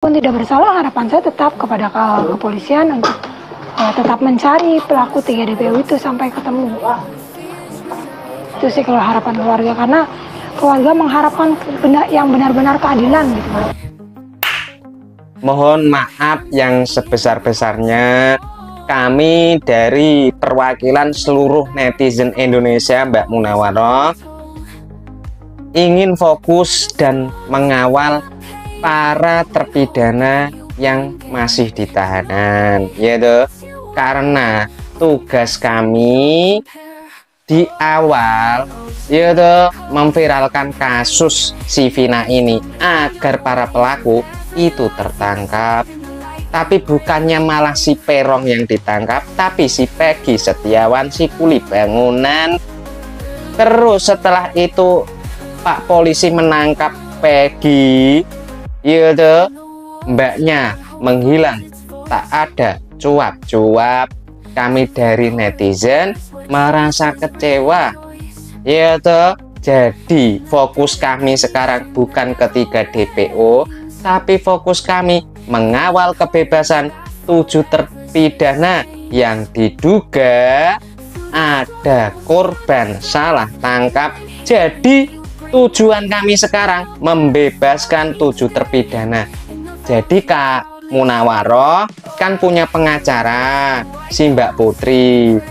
Pun tidak bersalah, harapan saya tetap kepada kepolisian untuk tetap mencari pelaku 3 DPO itu sampai ketemu. Itu sih kalau harapan keluarga, karena keluarga mengharapkan yang benar-benar keadilan gitu. Mohon maaf yang sebesar-besarnya, kami dari perwakilan seluruh netizen Indonesia, Mbak Munawaroh, ingin fokus dan mengawal para terpidana yang masih ditahanan, yaitu karena tugas kami di awal yaitu memviralkan kasus si Vina ini agar para pelaku itu tertangkap. Tapi bukannya malah si Perong yang ditangkap, tapi si Peggy Setiawan, si kuli bangunan. Terus setelah itu Pak polisi menangkap Peggy, yaitu mbaknya menghilang, tak ada cuap-cuap. Kami dari netizen merasa kecewa, yaitu jadi fokus kami sekarang bukan ketiga DPO, tapi fokus kami mengawal kebebasan 7 terpidana yang diduga ada korban salah tangkap. Jadi tujuan kami sekarang membebaskan 7 terpidana. Jadi Kak Munawaroh kan punya pengacara, si Mbak Putri.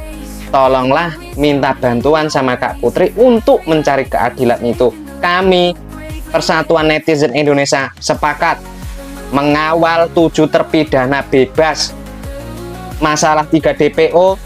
Tolonglah minta bantuan sama Kak Putri untuk mencari keadilan itu. Kami Persatuan Netizen Indonesia sepakat mengawal 7 terpidana bebas. Masalah 3 DPO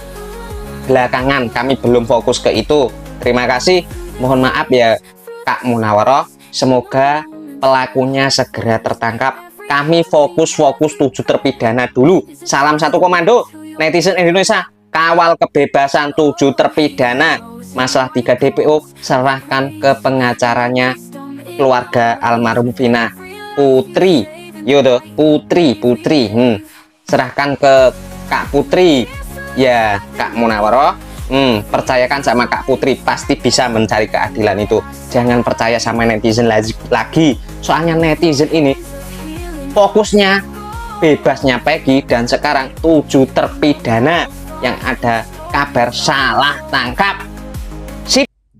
belakangan, kami belum fokus ke itu. Terima kasih. Mohon maaf ya Kak Munawaroh, semoga pelakunya segera tertangkap. Kami fokus 7 terpidana dulu. Salam satu komando netizen Indonesia, kawal kebebasan 7 terpidana. Masalah 3 DPO serahkan ke pengacaranya keluarga almarhum Vina Putri. Yaudah, Putri serahkan ke Kak Putri ya Kak Munawaroh. Percayakan sama Kak Putri, pasti bisa mencari keadilan itu. Jangan percaya sama netizen lagi. Soalnya netizen ini fokusnya bebasnya Peggy, dan sekarang 7 terpidana yang ada kabar salah tangkap.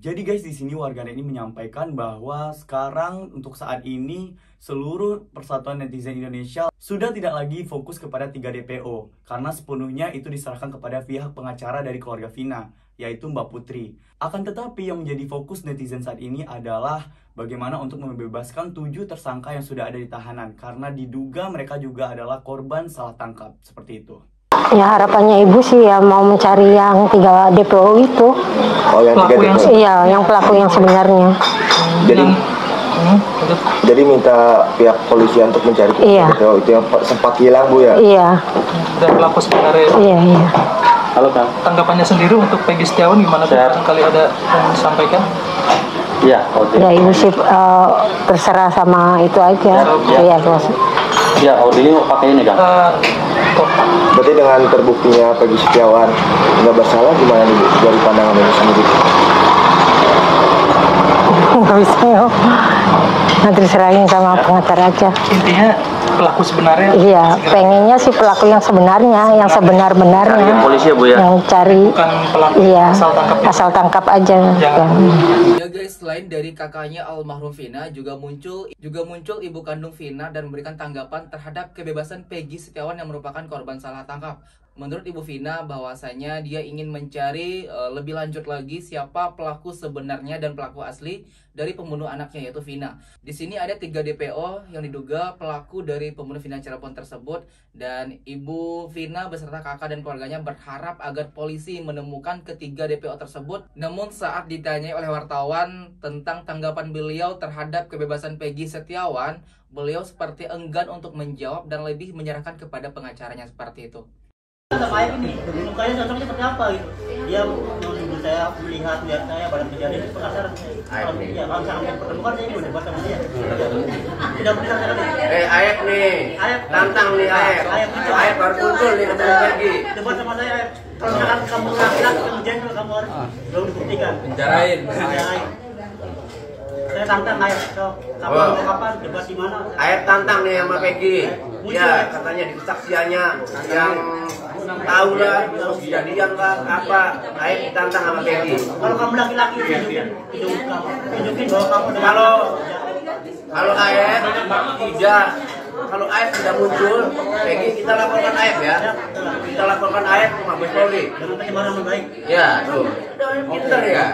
Jadi guys, di sini warganet ini menyampaikan bahwa sekarang untuk saat ini seluruh Persatuan Netizen Indonesia sudah tidak lagi fokus kepada 3 DPO karena sepenuhnya itu diserahkan kepada pihak pengacara dari keluarga Vina, yaitu Mbak Putri. Akan tetapi yang menjadi fokus netizen saat ini adalah bagaimana untuk membebaskan 7 tersangka yang sudah ada di tahanan karena diduga mereka juga adalah korban salah tangkap, seperti itu. Ya harapannya ibu sih ya mau mencari yang 3 DPO itu. Oh, yang 3 DPO? Iya, yang pelaku yang sebenarnya. Jadi minta pihak polisian untuk mencari DPO itu yang sempat hilang Bu ya? Iya. Dan pelaku sebenarnya. Iya. Halo Kang. Tanggapannya sendiri untuk Peggy Setiawan gimana? Kali ada yang disampaikan? Iya. Ya ibu sih terserah sama itu aja. Iya bos. Ya audio pakai ini Kang. Berarti dengan terbuktinya Peggy Setiawan nggak bersalah, gimana nih Bu dari pandangan ibu sendiri? Nggak bisa ya. Nanti diserahin sama pengacara aja. Intinya pelaku sebenarnya. Iya, pengennya sih pelaku yang sebenarnya, yang sebenar-benarnya. Yang polisi ya Bu ya? Yang cari. Bukan pelaku asal tangkap aja. Ya guys, selain dari kakaknya almarhum Vina, juga muncul ibu kandung Vina dan memberikan tanggapan terhadap kebebasan Peggy Setiawan yang merupakan korban salah tangkap. Menurut Ibu Vina, bahwasanya dia ingin mencari lebih lanjut lagi siapa pelaku sebenarnya dan pelaku asli dari pembunuh anaknya, yaitu Vina. Di sini ada 3 DPO yang diduga pelaku dari pembunuh Vina Cirebon tersebut, dan Ibu Vina beserta kakak dan keluarganya berharap agar polisi menemukan ketiga DPO tersebut. Namun saat ditanyai oleh wartawan tentang tanggapan beliau terhadap kebebasan Peggy Setiawan, beliau seperti enggan untuk menjawab dan lebih menyerahkan kepada pengacaranya seperti itu. Sama Aib ini, mukanya cocoknya seperti apa gitu? Dia menuduh saya, melihat saya pada kejadian itu penasaran. Kalau misalnya pertemukan saya udah buat sama dia. Tidak benar sekali. Aib nih, tantang nih Aib baru muncul nih ketemu lagi. Debat sama saya, kalau misalkan kamu laki-laki kemudian kamu harus dibuktikan. Penjarain. Saya tantang Aep, kapan debat di mana? Aep tantang nih sama Peggy. Ya, katanya di kesaksiannya yang tahu lah, terus kejadian lah, apa Aep tantang sama Peggy. Kalau kamu laki-laki tunjukin bahwa kamu kalau Aep tidak, kalau Aep tidak muncul, Peggy kita laporkan Aep ya. Kita laporkan Aep ke Mabes Polri. dengan pencemaran nama baik. Ya, tuh. Pinter ya.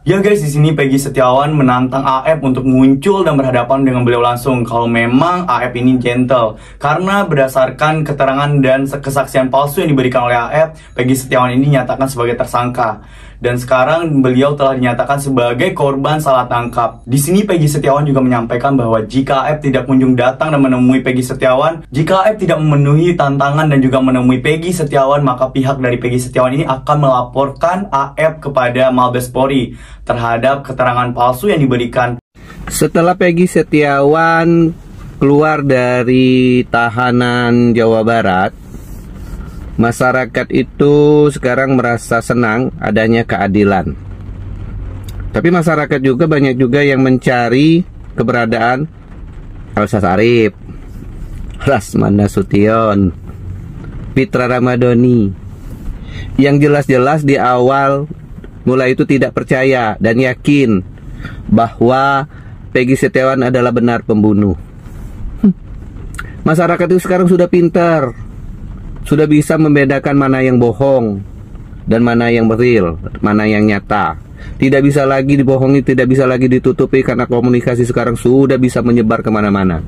Ya guys, di sini Peggy Setiawan menantang Aep untuk muncul dan berhadapan dengan beliau langsung kalau memang Aep ini gentle. Karena berdasarkan keterangan dan kesaksian palsu yang diberikan oleh Aep, Peggy Setiawan ini dinyatakan sebagai tersangka. Dan sekarang beliau telah dinyatakan sebagai korban salah tangkap. Di sini Peggy Setiawan juga menyampaikan bahwa jika Aep tidak kunjung datang dan menemui Peggy Setiawan, jika Aep tidak memenuhi tantangan dan juga menemui Peggy Setiawan, maka pihak dari Peggy Setiawan ini akan melaporkan Aep kepada Mabes Polri terhadap keterangan palsu yang diberikan. Setelah Peggy Setiawan keluar dari tahanan Jawa Barat, masyarakat itu sekarang merasa senang adanya keadilan. Tapi masyarakat juga banyak juga yang mencari keberadaan Elsa Sharif, Rasman Nasution, Fitra Ramadhani, yang jelas-jelas di awal mulai itu tidak percaya dan yakin bahwa Peggy Setiawan adalah benar pembunuh. Masyarakat itu sekarang sudah pintar, sudah bisa membedakan mana yang bohong dan mana yang real, mana yang nyata. Tidak bisa lagi dibohongi, tidak bisa lagi ditutupi karena komunikasi sekarang sudah bisa menyebar kemana-mana.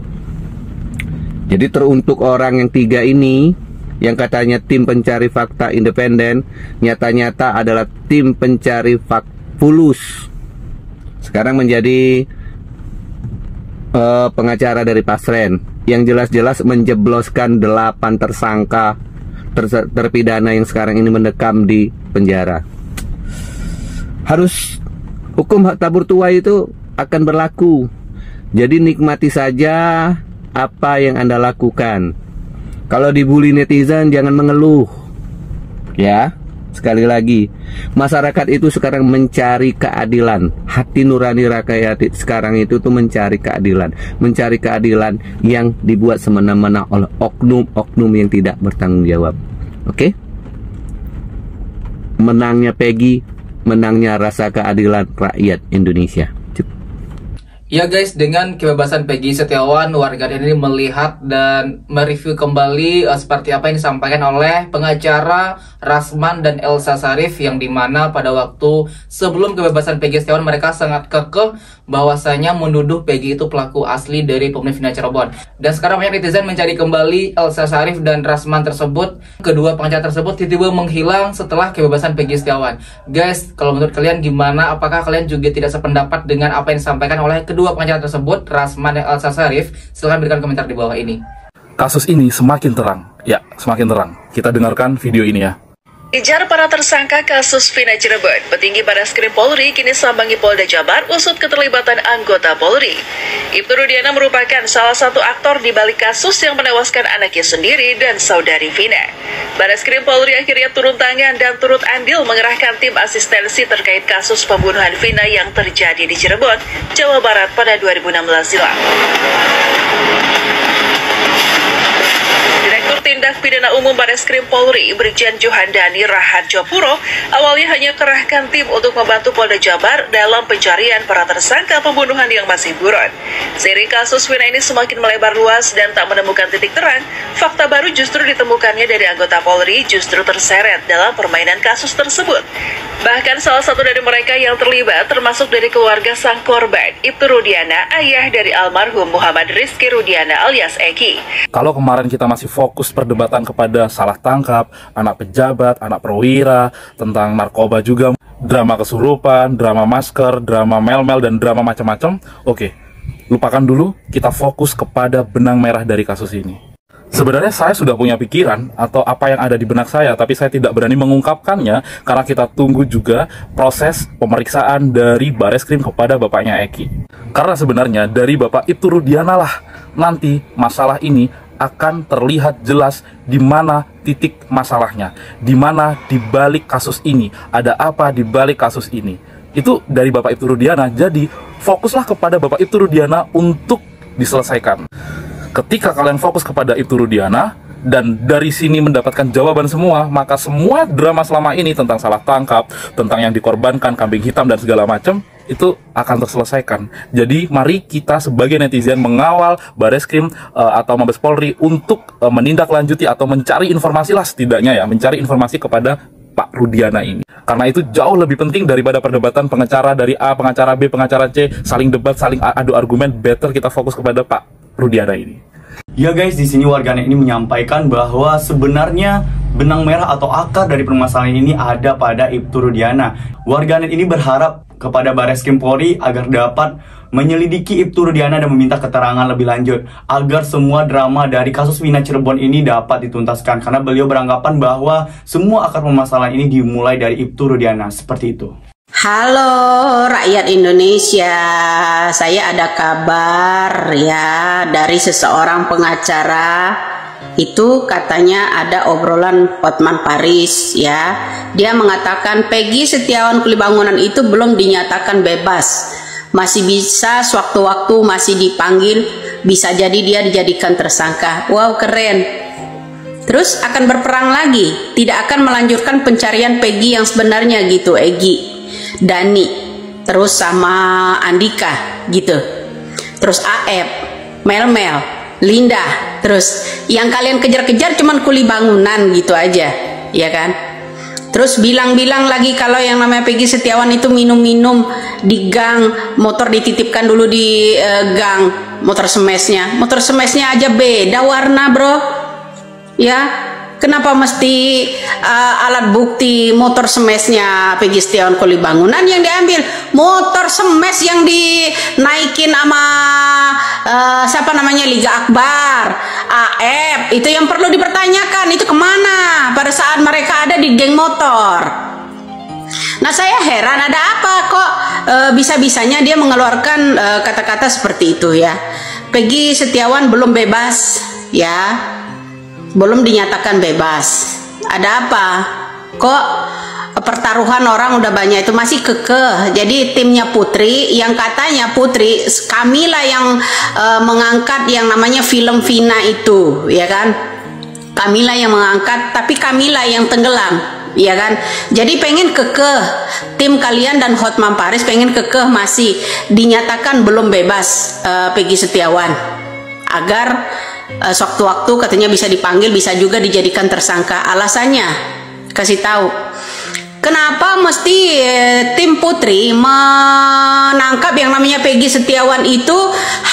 Jadi teruntuk orang yang tiga ini, yang katanya tim pencari fakta independen, nyata-nyata adalah tim pencari fakta fulus. Sekarang menjadi pengacara dari Pasren, yang jelas-jelas menjebloskan 8 tersangka terpidana yang sekarang ini mendekam di penjara. Harus hukum hak tabur tuai itu akan berlaku. Jadi nikmati saja apa yang Anda lakukan. Kalau dibully netizen jangan mengeluh. Ya, sekali lagi, masyarakat itu sekarang mencari keadilan. Hati nurani rakyat sekarang itu tuh mencari keadilan. Mencari keadilan yang dibuat semena-mena oleh oknum-oknum yang tidak bertanggung jawab. Oke? Menangnya Peggy, menangnya rasa keadilan rakyat Indonesia. Ya guys, dengan kebebasan Peggy Setiawan, warganet ini melihat dan mereview kembali seperti apa yang disampaikan oleh pengacara Rasman dan Elsa Sharif, yang dimana pada waktu sebelum kebebasan Peggy Setiawan mereka sangat kekeh bahwasanya menuduh Peggy itu pelaku asli dari pembunuhan Vina Cirebon. Dan sekarang banyak netizen mencari kembali Elsa Sharif dan Rasman tersebut. Kedua pengacara tersebut tiba-tiba menghilang setelah kebebasan Peggy Setiawan. Guys, kalau menurut kalian gimana? Apakah kalian juga tidak sependapat dengan apa yang disampaikan oleh kedua pengacara tersebut, Rasman dan Elsa Sharif? Silahkan berikan komentar di bawah ini. Kasus ini semakin terang. Ya, semakin terang. Kita dengarkan video ini ya. Kejar para tersangka kasus Vina Cirebon, petinggi Barreskrim Polri kini sambangi Polda Jabar usut keterlibatan anggota Polri. Ibtu Rudiana merupakan salah satu aktor di balik kasus yang menewaskan anaknya sendiri dan saudari Vina. Barreskrim Polri akhirnya turun tangan dan turut andil mengerahkan tim asistensi terkait kasus pembunuhan Vina yang terjadi di Cirebon, Jawa Barat pada 2016 silam. Tindak Pidana Umum Barreskrim Polri, Brigjen Juhandani Rahadjopuro, awalnya hanya kerahkan tim untuk membantu Polda Jabar dalam pencarian para tersangka pembunuhan yang masih buron. Seiring kasus Vina ini semakin melebar luas dan tak menemukan titik terang, fakta baru justru ditemukannya dari anggota Polri justru terseret dalam permainan kasus tersebut. Bahkan salah satu dari mereka yang terlibat termasuk dari keluarga sang korban, Ibtu Rudiana, ayah dari almarhum Muhammad Rizky Rudiana alias Eki. Kalau kemarin kita masih fokus perdebatan kepada salah tangkap, anak pejabat, anak perwira, tentang narkoba juga, drama kesurupan, drama masker, drama mel-mel, dan drama macam-macam. Oke, lupakan dulu, kita fokus kepada benang merah dari kasus ini. Sebenarnya saya sudah punya pikiran atau apa yang ada di benak saya, tapi saya tidak berani mengungkapkannya karena kita tunggu juga proses pemeriksaan dari Barreskrim kepada bapaknya Eki. Karena sebenarnya dari Bapak Ibtu Rudiana lah nanti masalah ini akan terlihat jelas di mana titik masalahnya, di mana di balik kasus ini, ada apa di balik kasus ini. Itu dari Bapak Ibtu Rudiana. Jadi fokuslah kepada Bapak Ibtu Rudiana untuk diselesaikan. Ketika kalian fokus kepada Ibtu Rudiana dan dari sini mendapatkan jawaban semua, maka semua drama selama ini tentang salah tangkap, tentang yang dikorbankan, kambing hitam dan segala macam, itu akan terselesaikan. Jadi mari kita sebagai netizen mengawal Bareskrim atau Mabes Polri untuk menindaklanjuti atau mencari informasi lah, setidaknya ya, mencari informasi kepada Pak Rudiana ini. Karena itu jauh lebih penting daripada perdebatan pengacara dari A, pengacara B, pengacara C, saling debat, saling adu argumen. Better kita fokus kepada Pak Rudiana ini. Ya guys, di sini warganet ini menyampaikan bahwa sebenarnya benang merah atau akar dari permasalahan ini ada pada Ibtu Rudiana. Warganet ini berharap kepada Bareskrim Polri agar dapat menyelidiki Ibtu Rudiana dan meminta keterangan lebih lanjut agar semua drama dari kasus Vina Cirebon ini dapat dituntaskan, karena beliau beranggapan bahwa semua akar permasalahan ini dimulai dari Ibtu Rudiana. Seperti itu. Halo rakyat Indonesia, saya ada kabar ya dari seseorang pengacara. Itu katanya ada obrolan Hotman Paris ya. Dia mengatakan Peggy Setiawan Kulibangunan itu belum dinyatakan bebas, masih bisa sewaktu-waktu masih dipanggil, bisa jadi dia dijadikan tersangka. Wow, keren. Terus akan berperang lagi, tidak akan melanjutkan pencarian Peggy yang sebenarnya gitu, Egy, Dani, terus sama Andika gitu, terus Aep, Melmel, Linda, terus yang kalian kejar-kejar cuman Kulibangunan gitu aja, ya kan? Terus bilang-bilang lagi kalau yang namanya Peggy Setiawan itu minum-minum di gang, motor dititipkan dulu di gang, motor semesnya aja beda warna bro, ya. Kenapa mesti alat bukti motor semesnya Peggy Setiawan Kulibangunan yang diambil? Motor semes yang dinaikin sama siapa namanya, Liga Akbar, AF, itu yang perlu dipertanyakan. Itu kemana pada saat mereka ada di geng motor? Nah saya heran, ada apa kok bisa-bisanya dia mengeluarkan kata-kata seperti itu ya. Peggy Setiawan belum bebas ya, belum dinyatakan bebas. Ada apa? Kok pertaruhan orang udah banyak itu masih kekeh. Jadi timnya Putri, yang katanya Putri, Kamila yang mengangkat yang namanya film Vina itu, ya kan? Kamila yang mengangkat, tapi Kamila yang tenggelam, ya kan? Jadi pengen kekeh, tim kalian dan Hotman Paris pengen kekeh masih dinyatakan belum bebas Peggy Setiawan, agar sewaktu-waktu katanya bisa dipanggil, bisa juga dijadikan tersangka. Alasannya kasih tahu. Kenapa mesti tim Putri menangkap yang namanya Peggy Setiawan itu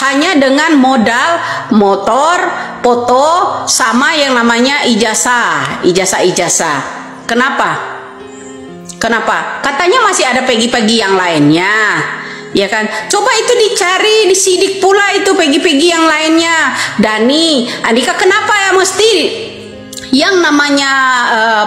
hanya dengan modal motor, foto, sama yang namanya ijazah. Kenapa? Katanya masih ada Peggy-Peggy yang lainnya, ya kan? Coba itu dicari, disidik pula itu Peggy-Peggy yang lainnya. Dani, Andika, kenapa ya mesti yang namanya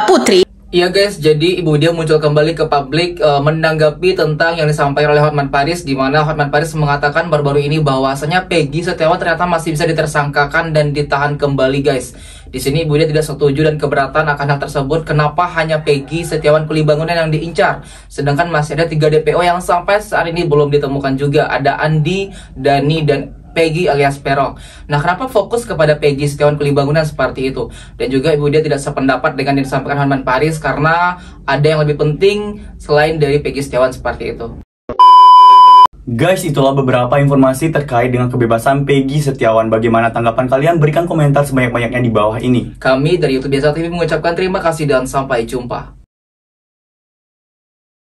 Putri? Iya guys, jadi Ibu Dia muncul kembali ke publik menanggapi tentang yang disampaikan oleh Hotman Paris, di mana Hotman Paris mengatakan baru-baru ini bahwasanya Peggy Setiawan ternyata masih bisa ditersangkakan dan ditahan kembali guys. Di sini Ibu Dia tidak setuju dan keberatan akan hal tersebut. Kenapa hanya Peggy Setiawan Kulibangunan yang diincar, sedangkan masih ada 3 DPO yang sampai saat ini belum ditemukan juga. Ada Andi, Dani, dan Peggy alias Peron. Nah, kenapa fokus kepada Peggy Setiawan Kulibangunan seperti itu? Dan juga Ibu Dia tidak sependapat dengan yang disampaikan Hotman Paris karena ada yang lebih penting selain dari Peggy Setiawan seperti itu. Guys, itulah beberapa informasi terkait dengan kebebasan Peggy Setiawan. Bagaimana tanggapan kalian? Berikan komentar sebanyak-banyaknya di bawah ini. Kami dari YouTube Biasa TV mengucapkan terima kasih dan sampai jumpa.